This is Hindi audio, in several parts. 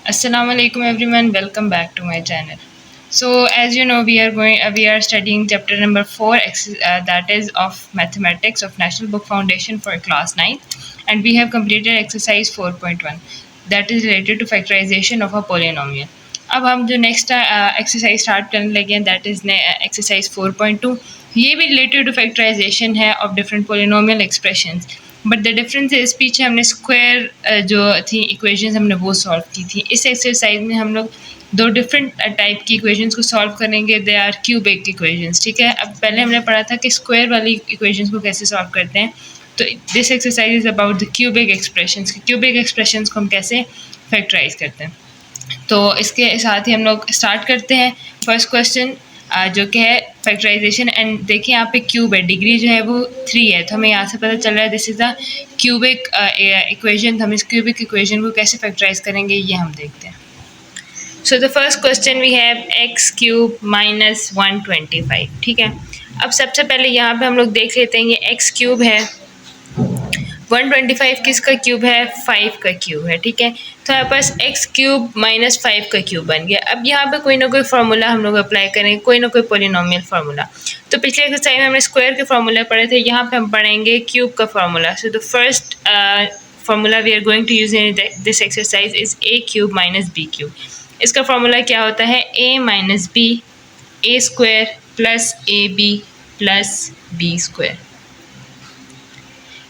Assalamu alaikum everyone. Welcome back to my channel. So as you know, we are studying chapter number 4, that is of mathematics of National Book Foundation for class 9, and we have completed exercise 4.1, that is related to factorization of a polynomial. अब हम जो नेक्स्ट एक्सरसाइज स्टार्ट करने लगे हैं दैट इज़ एक्सरसाइज 4.2. ये भी रिलेटेड टू फैक्टराइजेशन है of different polynomial expressions. But the difference इस पीछे हमने स्क्वायर जो थी इक्वेशंस हमने वो सॉल्व की थी. इस एक्सरसाइज में हम लोग दो डिफरेंट टाइप की इक्वेशंस को सॉल्व करेंगे. They are cubic equations. ठीक है, अब पहले हमने पढ़ा था कि स्क्वायर वाली इक्वेशंस को कैसे सॉल्व करते हैं. तो this exercise is about the cubic expressions. Cubic expressions को हम कैसे फैक्टराइज करते हैं. तो इसके साथ ही हम लोग स्टार्ट करते हैं. फर्स्ट क्वेश्चन जो कि है फैक्टराइजेशन. एंड देखिए यहाँ पे क्यूब है, डिग्री जो है वो 3 है, तो हमें यहाँ से पता चल रहा है this is a cubic equation. तो हम इस क्यूबिक इक्वेशन को कैसे फैक्टराइज करेंगे ये हम देखते हैं. So the first question we have x cube minus 125. ठीक है, अब सबसे पहले यहाँ पे हम लोग देख लेते हैं ये एक्स क्यूब है, 125 किसका क्यूब है, 5 का क्यूब है. ठीक है, तो हमारे पास एक्स क्यूब माइनस 5 का क्यूब बन गया. अब यहाँ पे कोई ना कोई फार्मूला हम लोग अप्लाई करेंगे, कोई ना कोई पोलिनोमियल फार्मूला. तो पिछले एक्सरसाइज में हमने स्क्वायर के फार्मूला पढ़े थे, यहाँ पे हम पढ़ेंगे क्यूब का formula. So the first formula we are going to use in this exercise is a cube minus b cube. इसका फार्मूला क्या होता है, a minus b a square plus a b plus b square.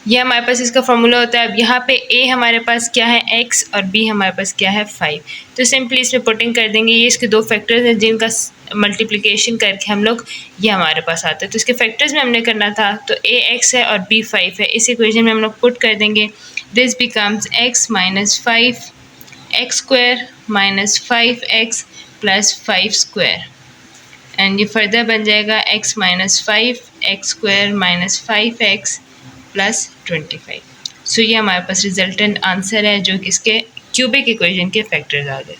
ये हमारे पास इसका फॉर्मूला होता है. अब यहाँ पे a हमारे पास क्या है x और b हमारे पास क्या है 5. तो सिंपली इसमें पुटिंग कर देंगे. ये इसके दो फैक्टर्स हैं जिनका मल्टीप्लिकेशन करके हम लोग ये हमारे पास आता है. तो इसके फैक्टर्स में हमने करना था, तो a x है और b 5 है. इस इक्वेशन में हम लोग पुट कर देंगे. This becomes x minus 5 x square minus 5x plus 5 square. And ये फर्दर बन जाएगा x minus 5 x square minus 5x plus 25. So ये हमारे पास रिजल्टेंट आंसर है जो कि इसके क्यूबिक इक्वेशन के फैक्टर्स आ गए.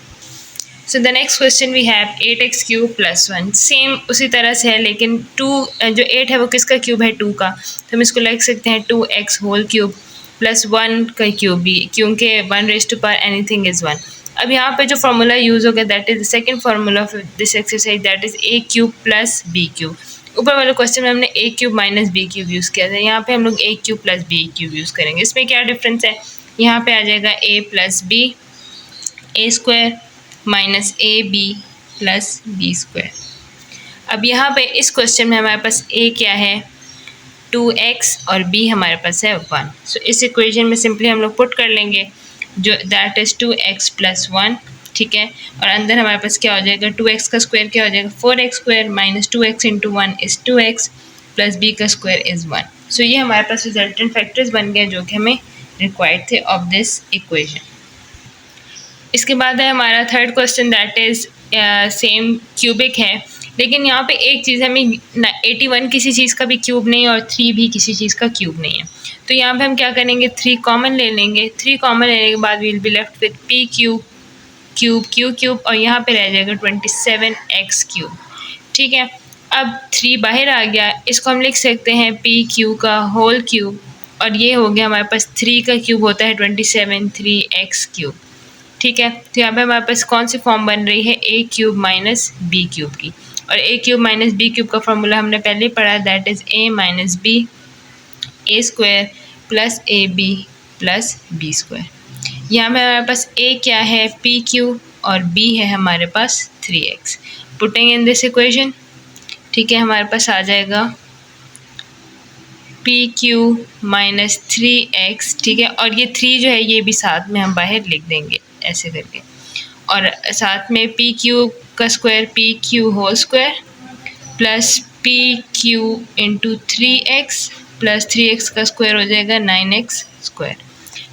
So the next question we have 8x cube plus 1. Same उसी तरह से है, लेकिन 2 जो 8 है वो किसका क्यूब है, 2 का. तो हम इसको लिख सकते हैं 2x होल क्यूब प्लस 1 का क्यूब भी, क्योंकि 1 raise to power anything is 1. अब यहाँ पे जो फार्मूला यूज़ होगा that is the second formula of this exercise, that is a cube plus b cube. ऊपर वाले क्वेश्चन में हमने a cube minus b cube use किया था, यहाँ पे हम लोग a cube plus b cube use करेंगे. इसमें क्या डिफरेंस है, यहाँ पे आ जाएगा a plus b a square minus A b plus b square. अब यहाँ पे इस क्वेश्चन में हमारे पास ए क्या है 2x और b हमारे पास है 1. सो इस इक्वेशन में सिंपली हम लोग पुट कर लेंगे जो दैट इज़ 2x प्लस 1. ठीक है, और अंदर हमारे पास क्या हो जाएगा, 2x का स्क्वायर क्या हो जाएगा 4x square minus 2x into 1 is 2x plus b का स्क्वायर इज़ 1. सो ये हमारे पास रिजल्टेंट फैक्टर्स बन गए जो कि हमें रिक्वायर्ड थे ऑफ दिस इक्वेशन. इसके बाद है हमारा third question that is same cubic है, लेकिन यहाँ पे एक चीज़ हमें 81 किसी चीज़ का भी क्यूब नहीं और 3 भी किसी चीज़ का क्यूब नहीं है. तो यहाँ पे हम क्या करेंगे, 3 कॉमन ले लेंगे. 3 कॉमन लेने के बाद will be left with p cube cube q cube और यहाँ पे रह जाएगा 27x क्यूब. ठीक है, अब 3 बाहर आ गया, इसको हम लिख सकते हैं p क्यू का होल क्यूब, और ये हो गया हमारे पास 3 का क्यूब होता है 27 3x क्यूब. ठीक है, तो यहाँ पे हमारे पास कौन सी फॉर्म बन रही है, a cube minus b cube की. और a cube minus b cube का फॉर्मूला हमने पहले पढ़ा, that is a minus b a square plus a b plus b square. यहाँ पे हमारे पास a क्या है p क्यू और b है हमारे पास 3x. Putting in this equation, ठीक है, हमारे पास आ जाएगा p क्यू माइनस 3x. ठीक है, और ये 3 जो है ये भी साथ में हम बाहर लिख देंगे ऐसे करके, और साथ में p क्यू का square p q whole square plus p q into 3x plus 3x का स्क्वायर हो जाएगा 9x स्क्वायर.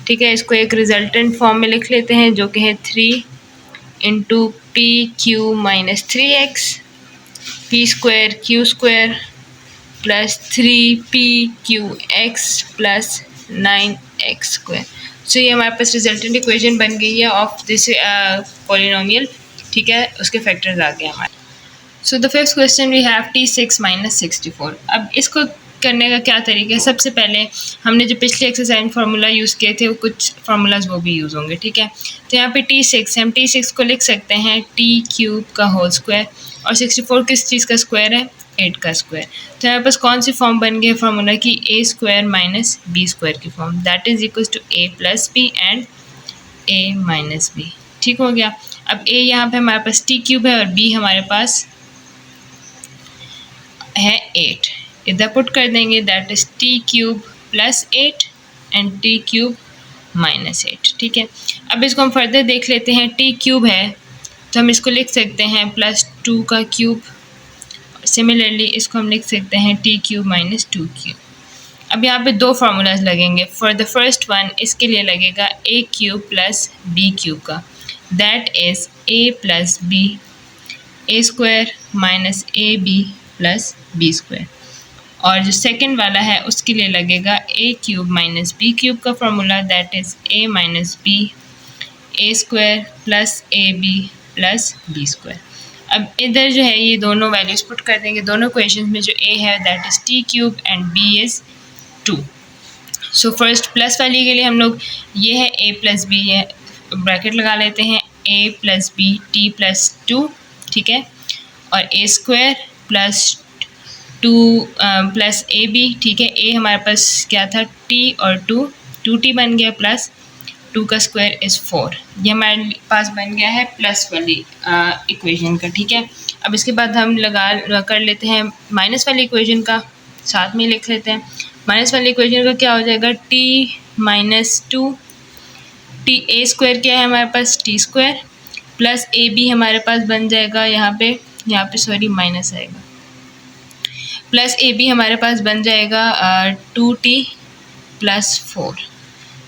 ठीक है, इसको एक रिजल्टेंट फॉर्म में लिख लेते हैं जो कि है 3 into p q minus 3x p square q square plus 3pqx plus 9x square. So ये हमारे पास रिजल्टेंट इक्वेशन बन गई है ऑफ दिस पॉलिनोमियल. ठीक है, उसके फैक्टर्स आ गए हमारे. So the fifth question we have t6 minus 64. अब इसको करने का क्या तरीका है, सबसे पहले हमने जो पिछले एक्सरसाइज में फार्मूला यूज़ किए थे वो कुछ फार्मूलाज वो भी यूज़ होंगे, ठीक है। तो यहाँ पे T6 है, हम T6 को लिख सकते हैं T³ का होल स्क्वायर, और 64 किस चीज़ का स्क्वायर है, 8 का स्क्वायर। तो यहाँ पास कौन सी फॉर्म बन गई फार्मूला की, a square minus b square की form, that is equal to a plus b and a minus b. ठीक हो गया। अब a यहाँ पे हमारे पास T³ है और b हमारे पास है 8, इधर पुट कर देंगे, that is T³ plus 8 and T³ minus 8। ठीक है, अब इसको हम फर्दर देख लेते हैं। T³ है तो हम इसको लिख सकते हैं +2 का क्यूब, सिमिलरली इसको हम लिख सकते हैं T³ माइनस 2 अब यहाँ पे दो फार्मूलाज लगेंगे। फॉर द फर्स्ट वन इसके लिए लगेगा A³ प्लस B³ का, that is a plus b, a square minus AB plus b square. और जो सेकंड वाला है उसके लिए लगेगा A³ माइनस B³ का formula, that is a minus b, a square plus AB plus b square. अब इधर जो है ये दोनों वैल्यूज पुट कर देंगे, दोनों क्वेश्चन में जो a है that is T³ and b is 2। So first plus वाली के लिए हम लोग ये है a प्लस बी है, ब्रैकेट लगा लेते हैं, a plus b t plus 2, ठीक है, और a square plus 2 plus a b, ठीक है। a हमारे पास क्या था t और 2t बन गया, प्लस 2 का स्क्वायर इज़ 4। ये हमारे पास बन गया है प्लस वाली इक्वेशन का, ठीक है। अब इसके बाद हम कर लेते हैं माइनस वाली इक्वेशन का, साथ में लिख लेते हैं। माइनस वाली इक्वेशन का क्या हो जाएगा, t minus 2, t a square क्या है हमारे पास t स्क्वायर, प्लस ए बी हमारे पास बन जाएगा यहाँ पे सॉरी माइनस आएगा, प्लस ए बी हमारे पास बन जाएगा 2t प्लस 4।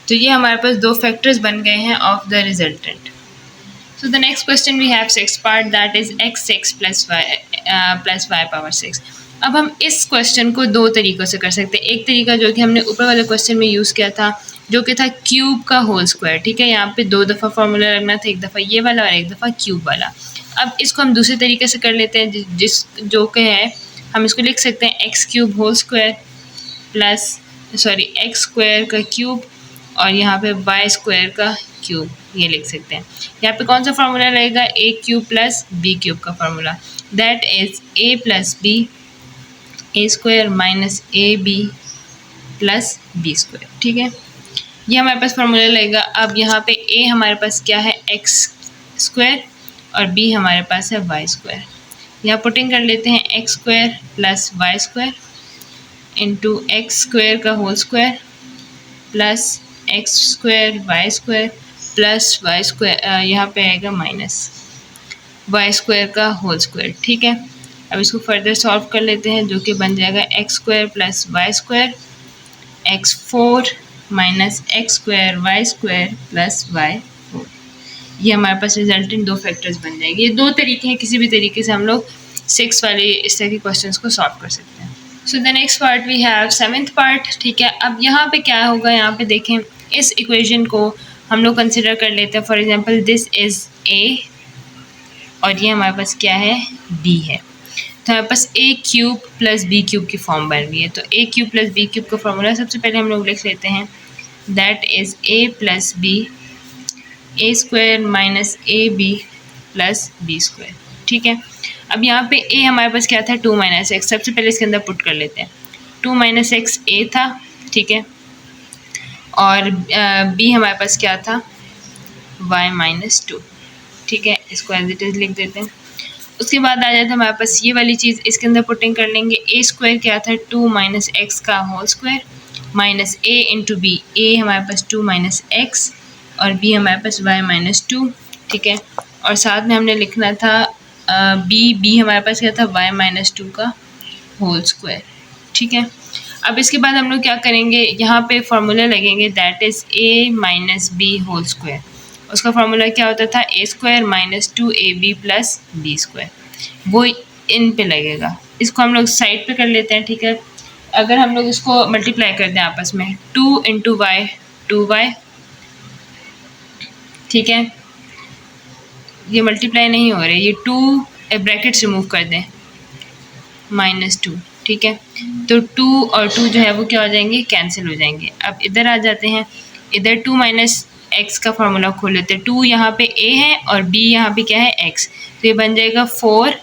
तो ये हमारे पास दो फैक्टर्स बन गए हैं of the resultant. So the next question we have six part, that is x6 plus y power 6। अब हम इस क्वेश्चन को दो तरीक़ों से कर सकते हैं। एक तरीका जो कि हमने ऊपर वाले क्वेश्चन में यूज़ किया था, जो कि था क्यूब का होल स्क्वायर, ठीक है। यहाँ पे 2 दफ़ा फार्मूला लगना था, एक दफ़ा ये वाला और एक दफ़ा क्यूब वाला। अब इसको हम दूसरे तरीके से कर लेते हैं, जो कि है हम इसको लिख सकते हैं x³ whole square plus x square का क्यूब और यहाँ पे वाई स्क्वायर का क्यूब, ये लिख सकते हैं। यहाँ पे कौन सा फार्मूला रहेगा, A³ प्लस B³ का formula, that is a plus b, a square minus AB plus b square, ठीक है। ये हमारे पास फार्मूला लगेगा। अब यहाँ पे a हमारे पास क्या है, x स्क्वायर, और b हमारे पास है वाई स्क्वायर। यहाँ पुटिंग कर लेते हैं x square plus y square into x square का whole square plus x square y square plus y square, यहाँ पे आएगा माइनस वाई स्क्वायर का होल स्क्वायर, ठीक है। अब इसको फर्दर सॉल्व कर लेते हैं, जो कि बन जाएगा x square plus y square x4 minus x square y square plus y4। ये हमारे पास रिजल्टेंट दो फैक्टर्स बन जाएंगे। ये दो तरीके हैं, किसी भी तरीके से हम लोग 6 वाले इस तरह के क्वेश्चंस को सॉल्व कर सकते हैं। So the next part we have 7th part, ठीक है। अब यहाँ पे क्या होगा, यहाँ पे देखें इस इक्वेशन को हम लोग कंसिडर कर लेते हैं। For example this is a और ये हमारे पास क्या है, b है। तो हमारे पास A³ प्लस B³ की फॉर्म बन रही है। तो A³ प्लस B³ का फॉर्मूला सबसे पहले हम लोग लिख लेते हैं, that is a plus b, a square minus AB plus b square, ठीक है। अब यहाँ पे a हमारे पास क्या था, 2 माइनस एक्स, सबसे पहले इसके अंदर पुट कर लेते हैं। 2 माइनस एक्स a था, ठीक है, और b हमारे पास क्या था, y माइनस 2, ठीक है। इसको एज इट इज लिख देते हैं। उसके बाद आ जाता है हमारे पास ये वाली चीज़, इसके अंदर पुटिंग कर लेंगे। ए स्क्वायर क्या था, 2 माइनस एक्स का whole square minus a into b, a हमारे पास 2 माइनस एक्स और b हमारे पास y माइनस 2, ठीक है। और साथ में हमने लिखना था b हमारे पास क्या था, y माइनस 2 का होल स्क्वायर, ठीक है। अब इसके बाद हम लोग क्या करेंगे, यहाँ पे फार्मूला लगेंगे, that is a minus b whole square. उसका फार्मूला क्या होता था, a square minus 2ab plus b square, वो इन पे लगेगा। इसको हम लोग साइड पे कर लेते हैं, ठीक है। अगर हम लोग इसको मल्टीप्लाई कर दें आपस में, 2 इंटू वाई 2y, ठीक है। ये मल्टीप्लाई नहीं हो रहे, ये 2 ब्रैकेट रिमूव कर दें, माइनस 2, ठीक है। तो 2 और 2 जो है वो क्या हो जाएंगे, कैंसिल हो जाएंगे। अब इधर आ जाते हैं, इधर 2 माइनस एक्स का फॉर्मूला खोल लेते हैं। 2 यहाँ पे ए है और बी यहाँ पे क्या है, एक्स। तो ये बन जाएगा 4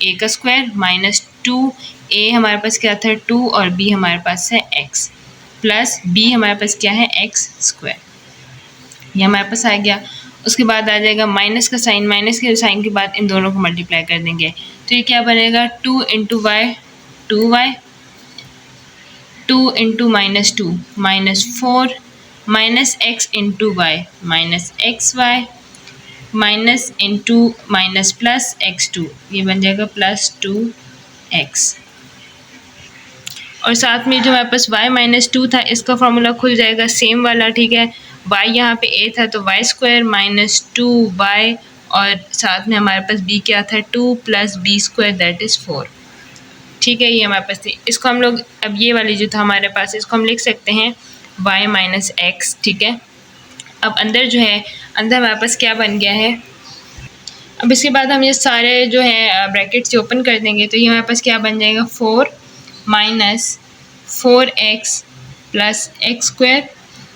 ए का स्क्वायर माइनस 2 ए हमारे पास क्या था 2 और बी हमारे पास है एक्स, प्लस बी हमारे पास क्या है एक्स स्क्वायर, ये हमारे पास आ गया। उसके बाद आ जाएगा माइनस का साइन, माइनस के साइन के बाद इन दोनों को मल्टीप्लाई कर देंगे। तो ये क्या बनेगा 2 into y 2y, 2 into minus 2 minus 4 minus x into y minus x y minus into minus plus x2, ये बन जाएगा प्लस 2x। और साथ में जो हमारे पास y माइनस 2 था इसका फॉर्मूला खुल जाएगा सेम वाला, ठीक है। y यहाँ पे a था तो वाई स्क्वायर माइनस 2y और साथ में हमारे पास b क्या था 2 plus b square that is 4, ठीक है। ये हमारे पास थी, इसको हम लोग अब ये वाली जो था हमारे पास इसको हम लिख सकते हैं y माइनस एक्स, ठीक है। अब अंदर जो है, अंदर हमारे पास क्या बन गया है, अब इसके बाद हम ये सारे जो है ब्रैकेट से ओपन कर देंगे। तो ये हमारे पास क्या बन जाएगा 4 minus 4x plus x square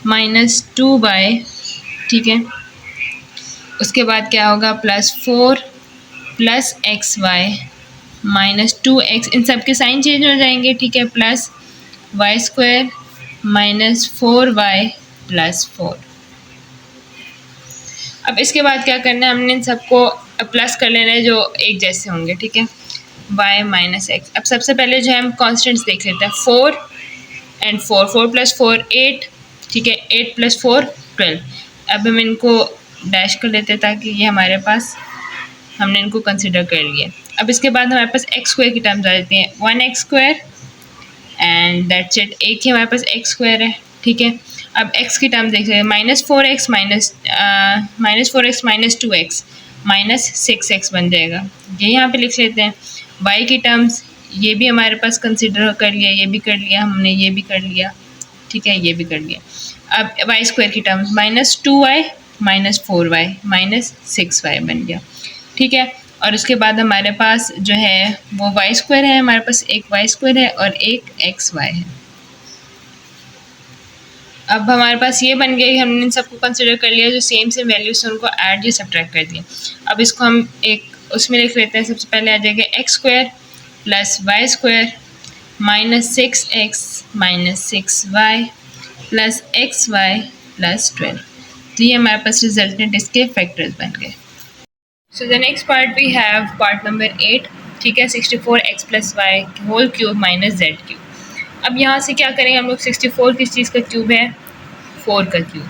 minus 2y, ठीक है। उसके बाद क्या होगा plus 4 plus x y minus 2x, इन सब के साइन चेंज हो जाएंगे, ठीक है, plus y square minus 4y plus 4। अब इसके बाद क्या करना है, हमने इन सबको प्लस कर लेना है जो एक जैसे होंगे, ठीक है। y माइनस एक्स, अब सबसे पहले जो है हम कॉन्स्टेंट्स देख लेते हैं, 4 एंड 4, 4 प्लस 4 8, ठीक है, 8 प्लस 4 12। अब हम इनको डैश कर लेते हैं ताकि ये हमारे पास, हमने इनको कंसिडर कर लिया। अब इसके बाद हमारे पास एक्स स्क्वायर की टर्म्स आ जाती हैं, 1x square and that's it, एक ही हमारे पास एक्स स्क्वायर है, ठीक है। अब x की टर्म देख हैं, minus 4x minus 4x minus 2x minus 6x बन जाएगा, ये यहाँ पे लिख लेते हैं। y की टर्म्स ये भी हमारे पास कंसिडर कर लिया, ये भी कर लिया हमने, ये भी कर लिया, ठीक है, ये भी कर लिया। अब y स्क्वायर की terms minus 2y minus 4y minus 6y बन गया, ठीक है। और उसके बाद हमारे पास जो है वो y स्क्वायर है, हमारे पास एक y स्क्वायर है और एक xy है। अब हमारे पास ये बन गया, हमने इन सबको कंसिडर कर लिया, जो सेम सेम वैल्यूज से उनको ऐड या सब्ट्रैक्ट कर दिया। अब इसको हम एक उसमें लिख लेते हैं, सबसे पहले आ जाएगा x square plus y square minus 6x minus 6y plus x y plus 12। तो ये हमारे पास रिजल्टेंट इसके फैक्टर्स बन गए। So the next part we have part number 8, ठीक है, 64x plus y whole cube minus z cube. अब यहाँ से क्या करेंगे हम लोग, 64 किस चीज़ का क्यूब है, 4 का क्यूब,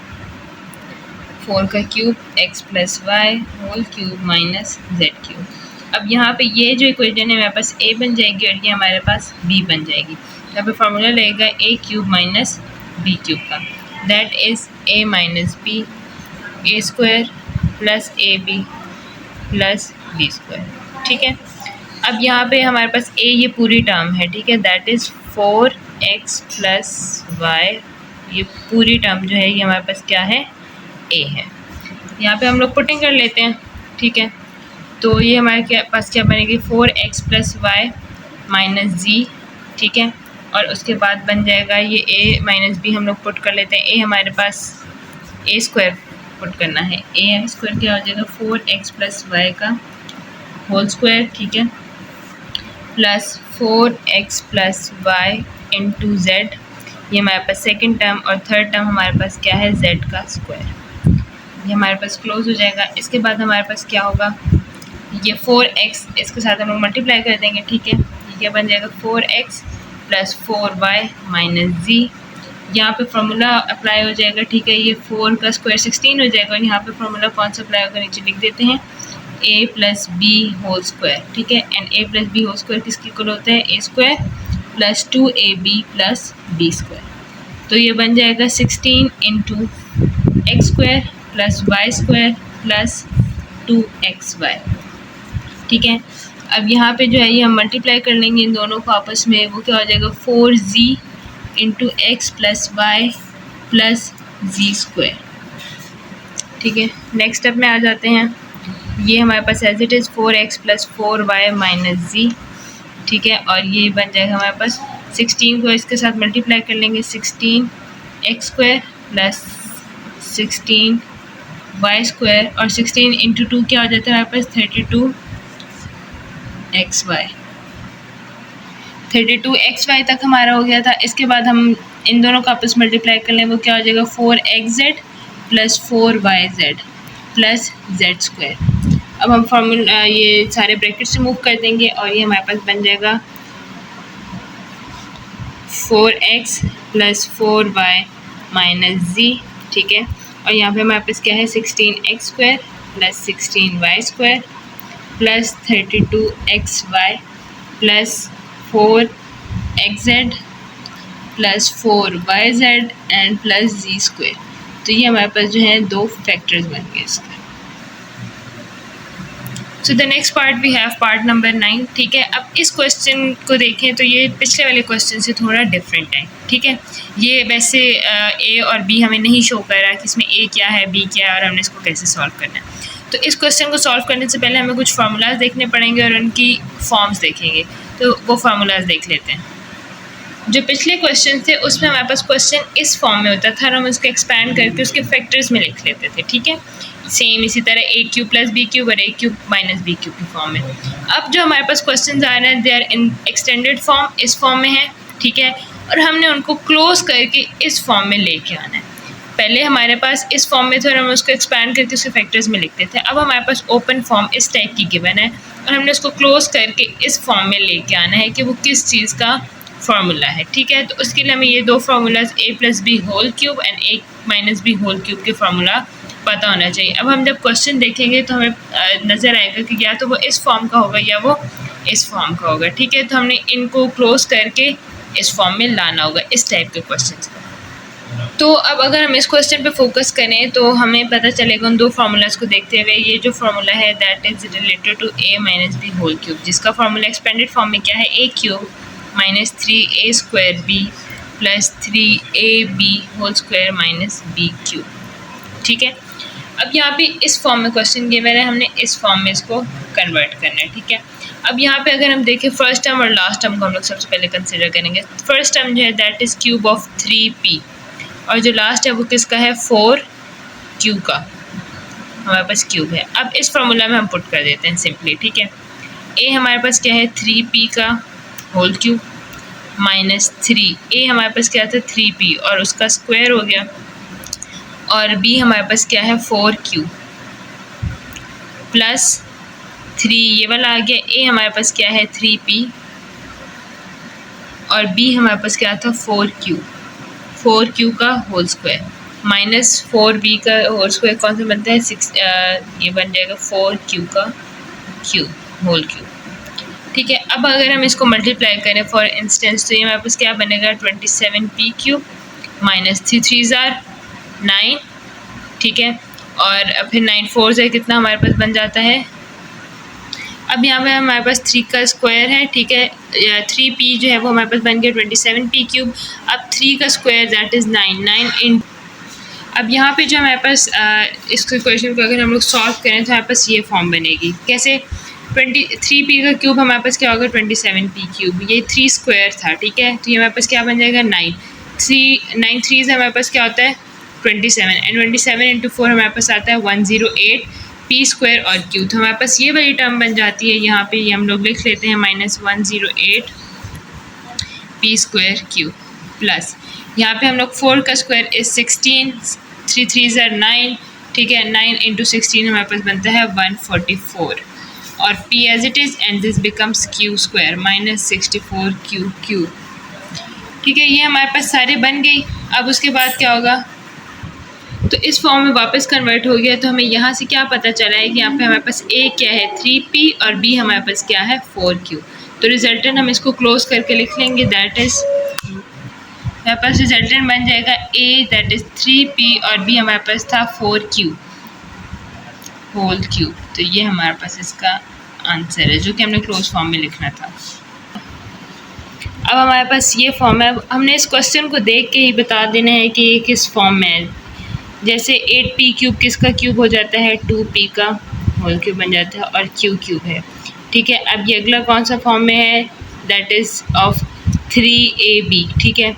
4 का cube x plus y whole cube minus z cube. अब यहाँ पे ये जो इक्वेशन है हमारे पास a बन जाएगी और ये हमारे पास b बन जाएगी। यहाँ पे फार्मूला लगेगा a cube minus b cube का, that is a minus b a square plus a b plus b square, ठीक है। अब यहाँ पे हमारे पास a ये पूरी टर्म है, ठीक है, that is 4x plus Y, ये पूरी टर्म जो है ये हमारे पास क्या है, a है। यहाँ पे हम लोग पुटिंग कर लेते हैं, ठीक है। तो ये हमारे पास क्या बनेगी 4x plus Y minus z, ठीक है। और उसके बाद बन जाएगा ये a माइनस बी हम लोग पुट कर लेते हैं, a हमारे पास a स्क्वायर पुट करना है, a स्क्वायर क्या हो जाएगा 4x प्लस वाई का होल स्क्वायर, ठीक है, plus 4x plus y into z, ये हमारे पास सेकंड टर्म, और थर्ड टर्म हमारे पास क्या है z का स्क्वायर, ये हमारे पास क्लोज हो जाएगा। इसके बाद हमारे पास क्या होगा, ये 4x इसके साथ हम लोग मल्टीप्लाई कर देंगे, ठीक है, ये क्या बन जाएगा 4x प्लस 4y माइनस जी, यहाँ पे फॉर्मूला अप्लाई हो जाएगा, ठीक है। ये 4 का स्क्वायर 16 हो जाएगा और यहाँ पे फॉर्मूला कौन सा अप्लाई होगा नीचे लिख देते हैं, a plus b whole square, ठीक है, and a plus b whole square किसके इक्वल होता है, a square plus 2ab plus b square. तो ये बन जाएगा 16 into x square plus y square plus 2xy, ठीक है। अब यहाँ पे जो है ये हम मल्टीप्लाई कर लेंगे इन दोनों को आपस में, वो क्या हो जाएगा 4z into x plus y plus z square, ठीक है। नेक्स्ट स्टेप में आ जाते हैं, ये हमारे पास as it is 4x plus 4y minus z, ठीक है, और ये बन जाएगा हमारे पास 16 को इसके साथ मल्टीप्लाई कर लेंगे, 16x² प्लस 16y² और 16 इंटू 2 क्या हो जाता है हमारे पास 32xy तक हमारा हो गया था। इसके बाद हम इन दोनों का आपस मल्टीप्लाई कर लें, वो क्या हो जाएगा 4xz plus 4yz plus z²। अब हम फॉर्मूला ये सारे ब्रैकेट्स रिमूव कर देंगे और ये हमारे पास बन जाएगा 4x plus 4y minus z, ठीक है, और यहाँ पे हमारे पास क्या है 16x² plus 16y² plus 32xy plus 4xz plus 4yz and plus z²। तो ये हमारे पास जो है दो फैक्टर्स बन गए इसके। So the next part we have part number 9, ठीक है। अब इस क्वेश्चन को देखें तो ये पिछले वाले क्वेश्चन से थोड़ा डिफरेंट है, ठीक है। ये वैसे ए और बी हमें नहीं शो कर रहा कि इसमें ए क्या है बी क्या है और हमने इसको कैसे सॉल्व करना है। तो इस क्वेश्चन को सॉल्व करने से पहले हमें कुछ फार्मूलाज देखने पड़ेंगे और उनकी फॉर्म्स देखेंगे। तो वो फार्मूलाज देख लेते हैं। जो पिछले क्वेश्चन थे उसमें हमारे पास क्वेश्चन इस फॉर्म में होता था और हम उसको एक्सपैंड करके उसके फैक्टर्स में लिख लेते थे, ठीक है। सेम इसी तरह a³ प्लस b³ और a³ माइनस b³ की फॉर्म में। अब जो हमारे पास क्वेश्चन आ रहे हैं they are in extended form, इस फॉर्म में है, ठीक है, और हमने उनको क्लोज करके इस फॉर्म में लेके आना है। पहले हमारे पास इस फॉर्म में थे और हम उसको एक्सपैंड करके उसके फैक्टर्स में लिखते थे। अब हमारे पास ओपन फॉर्म इस टाइप की गिवन है और हमने उसको क्लोज करके इस फॉर्म में लेके आना है कि वो किस चीज़ का फार्मूला है, ठीक है। तो उसके लिए हमें ये दो formulas a plus b whole cube and a minus b whole cube के फार्मूला पता होना चाहिए। अब हम जब क्वेश्चन देखेंगे तो हमें नज़र आएगा कि या तो वो इस फॉर्म का होगा या वो इस फॉर्म का होगा, ठीक है। तो हमने इनको क्लोज करके इस फॉर्म में लाना होगा इस टाइप के क्वेश्चन। तो अब अगर हम इस क्वेश्चन पे फोकस करें तो हमें पता चलेगा उन दो फार्मूलाज को देखते हुए, ये जो फार्मूला है that is related to a minus b whole cube, जिसका फार्मूला एक्सपेंडेड फॉर्म में क्या है a³ minus 3a² b plus 3ab whole square minus b³, ठीक है। अब यहाँ पे इस फॉर्म में क्वेश्चन गिवन है, हमने इस फॉर्म में इसको कन्वर्ट करना है, ठीक है। अब यहाँ पे अगर हम देखें फर्स्ट टर्म और लास्ट टर्म को हम लोग सबसे पहले कंसिडर करेंगे। फर्स्ट टर्म जो है that is cube of 3p और जो लास्ट है वो किसका है 4q का, हमारे पास क्यूब है। अब इस फार्मूला में हम पुट कर देते हैं सिंपली, ठीक है। a हमारे पास क्या है 3p का होल क्यूब माइनस 3a हमारे पास क्या था 3p और उसका स्क्वायर हो गया, और b हमारे पास क्या है 4q प्लस 3 ये वाला आ गया। a हमारे पास क्या है 3p और b हमारे पास क्या था 4q का होल स्क्वायर माइनस 4b का होल स्क्वायर कौन सा बनता है 6, ये बन जाएगा 4q का क्यूब होल क्यूब, ठीक है। अब अगर हम इसको मल्टीप्लाई करें फॉर इंस्टेंस तो ये हमारे पास क्या बनेगा 27p³ माइनस 3 3 9, ठीक है, और फिर 9 4 से कितना हमारे पास बन जाता है। अब यहाँ पे हमारे पास 3 का स्क्वायर है, ठीक है, 3p जो है वो हमारे पास बन गया 27p³। अब 3 का स्क्वायर दैट इज़ 9 इन। अब यहाँ पे जो हमारे पास इस क्वेश्चन को अगर हम लोग सॉल्व करें तो हमारे पास ये फॉर्म बनेगी कैसे 3p का क्यूब हमारे पास क्या होगा 27p³, ये 3 स्क्वायर था, ठीक है। तो ये हमारे पास क्या बन जाएगा 9 3 से हमारे पास क्या होता है 27 एंड 27 इंटू 4 हमारे पास आता है 108 p² और q। तो हमारे पास ये वाली टर्म बन जाती है, यहाँ पे ये हम लोग लिख लेते हैं माइनस 108 p² q प्लस यहाँ पे हम लोग 4 का स्क्वायर इज 16 3 3 9, ठीक है, 9 इंटू 16 हमारे पास बनता है 144 और p as it is and this becomes q² minus 64q, ठीक है। ये हमारे पास सारे बन गई। अब उसके बाद क्या होगा, तो इस फॉर्म में वापस कन्वर्ट हो गया। तो हमें यहाँ से क्या पता चला है कि यहाँ पे हमारे पास a क्या है 3p और b हमारे पास क्या है 4q। तो रिजल्टेंट हम इसको क्लोज करके लिख लेंगे, दैट इज़ हमारे पास रिजल्टेंट बन जाएगा a दैट इज़ 3p और b हमारे पास था 4q होल क्यूब। तो ये हमारे पास इसका आंसर है जो कि हमने क्लोज फॉर्म में लिखना था। अब हमारे पास ये फॉर्म है, हमने इस क्वेश्चन को देख के ही बता देना है कि ये किस फॉर्म में है। जैसे 8p³ किसका क्यूब हो जाता है 2p का होल क्यूब बन जाता है और q³ है, ठीक है। अब ये अगला कौन सा फॉर्म में है दैट इज़ ऑफ 3ab, ठीक है,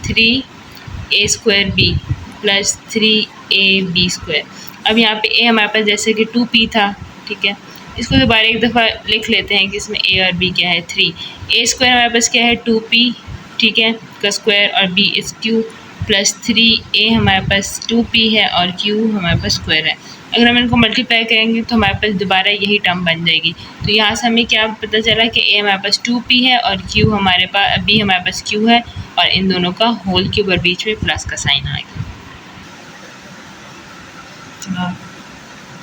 3a² प्लस 3ab²। अब यहाँ पे a हमारे पास जैसे कि 2p था, ठीक है, इसको दोबारा एक दफ़ा लिख लेते हैं कि इसमें a और b क्या है 3। a² हमारे पास क्या है 2p, ठीक है, का स्क्वायर, और b is q plus 3a हमारे पास 2p है और q हमारे पास स्क्वायर है। अगर हम इनको मल्टीप्लाई करेंगे तो हमारे पास दोबारा यही टर्म बन जाएगी। तो यहाँ से हमें क्या पता चला कि a हमारे पास 2p है और q हमारे पास b हमारे पास q है, और इन दोनों का होल क्यूब और बीच में प्लस का साइन आ गया।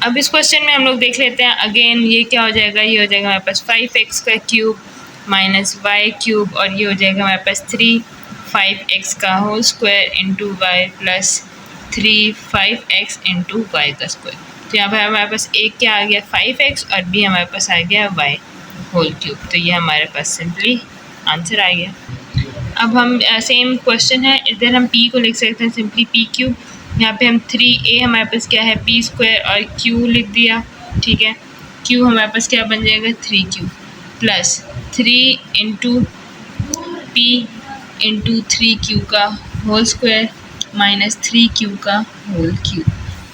अब इस क्वेश्चन में हम लोग देख लेते हैं अगेन, ये क्या हो जाएगा, ये हो जाएगा हमारे पास 5x का क्यूब माइनस वाई क्यूब, और ये हो जाएगा हमारे पास 5x का whole square into y plus 5x into y का स्क्वायर। तो यहाँ पर हमारे पास एक क्या आ गया 5x और b हमारे पास आ गया y होल क्यूब। तो ये हमारे पास सिंपली आंसर आ गया। अब हम सेम क्वेश्चन है, इधर हम p को लिख सकते हैं सिंपली p क्यूब। यहाँ पे हम 3a हमारे पास क्या है p² और q लिख दिया, ठीक है, q हमारे पास क्या बन जाएगा 3q plus 3 into p into 3q का होल स्क्वायर माइनस 3q का होल क्यूब।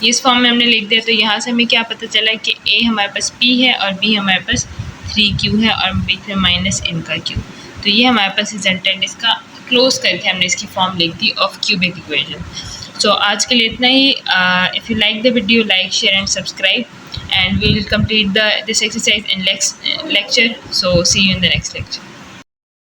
ये इस फॉर्म में हमने लिख दिया। तो यहाँ से हमें क्या पता चला कि a हमारे पास p है और b हमारे पास 3q है और बीच में माइनस इनका q। तो ये हमारे पास रिजल्टेंट इसका क्लोज करके हमने इसकी फॉर्म लिख दी ऑफ क्यूबिक इक्वेशन। सो आज के लिए इतना ही। If you like the video, like, share and subscribe, and we will complete this exercise in next lecture. So see you in the next lecture.